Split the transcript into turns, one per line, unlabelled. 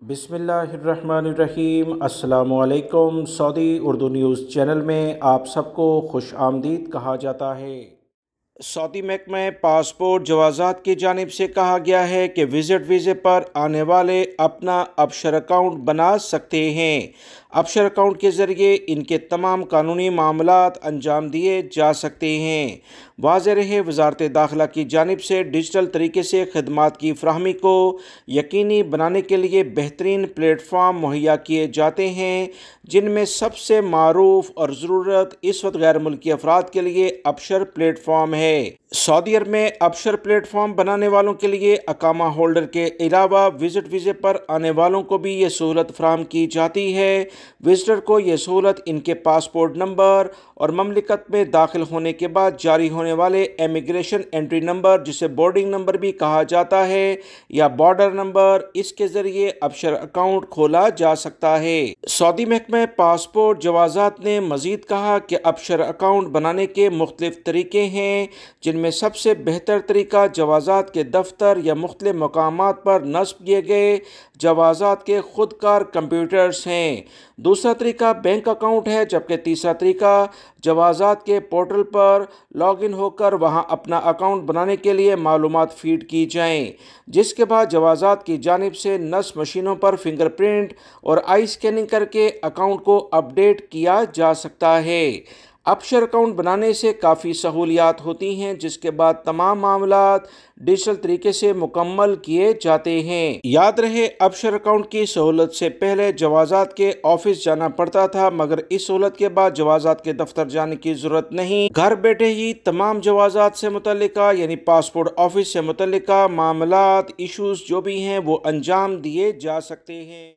बिस्मिल्लाहिर्रहमानिर्रहीम। अस्सलामुअलैकुम। Saudi Urdu news channel में आप सबको खुश आमदीद कहा जाता है। सऊदी महकमा पासपोर्ट जवाज़ात की जानिब से कहा गया है कि विज़िट वीज़े पर आने वाले अपना अबशर अकाउंट बना सकते हैं। अबशर अकाउंट के ज़रिए इनके तमाम कानूनी मामलात अंजाम दिए जा सकते हैं। वाज़ेह रहे, वज़ारत दाखिला की जानिब से डिजिटल तरीके से खदमात की फ़राहमी को यकीनी बनाने के लिए बेहतरीन प्लेटफॉर्म मुहैया किए जाते हैं, जिनमें सबसे मारूफ और ज़रूरत इस वक्त गैर मुल्की अफराद के लिए अबशर प्लेटफॉर्म है। सऊदी अरब में अबशर प्लेटफॉर्म बनाने वालों के लिए अकामा होल्डर के अलावा विजिट वीज़े पर आने वालों को भी ये सहूलत फराहम की जाती है। विजिटर को ये सहूलत इनके पासपोर्ट नंबर और ममलिकत में दाखिल होने के बाद जारी होने वाले इमिग्रेशन एंट्री नंबर, जिसे बोर्डिंग नंबर भी कहा जाता है, या बॉर्डर नंबर, इसके ज़रिए अबशर अकाउंट खोला जा सकता है। सऊदी महकमा पासपोर्ट जवाज़ात ने मज़ीद कहा कि अबशर अकाउंट बनाने के मुख्तलिफ तरीके हैं, जिनमें सबसे बेहतर तरीका जवाज़ात के दफ्तर या मुख्तलिफ मकामात पर नस्ब किए गए जवाज़ात के खुदकार कंप्यूटर्स हैं। दूसरा तरीका बैंक अकाउंट है, जबकि तीसरा तरीका जवाज़ात के पोर्टल पर लॉगिन होकर वहां अपना अकाउंट बनाने के लिए मालूमात फीड की जाएं, जिसके बाद जवाज़ात की जानिब से नस्ब मशीनों पर फिंगरप्रिंट और आई स्कैनिंग करके अकाउंट को अपडेट किया जा सकता है। अबशर अकाउंट बनाने से काफ़ी सहूलियात होती हैं, जिसके बाद तमाम मामलात डिजिटल तरीके से मुकम्मल किए जाते हैं। याद रहे, अबशर अकाउंट की सहूलत से पहले जवाज़ात के ऑफिस जाना पड़ता था, मगर इस सहूलत के बाद जवाज़ात के दफ्तर जाने की ज़रूरत नहीं। घर बैठे ही तमाम जवाज़ात से मुतल्लिका यानी पासपोर्ट ऑफिस से मुतल्लिका मामलात, इशूज़ जो भी हैं वो अंजाम दिए जा सकते हैं।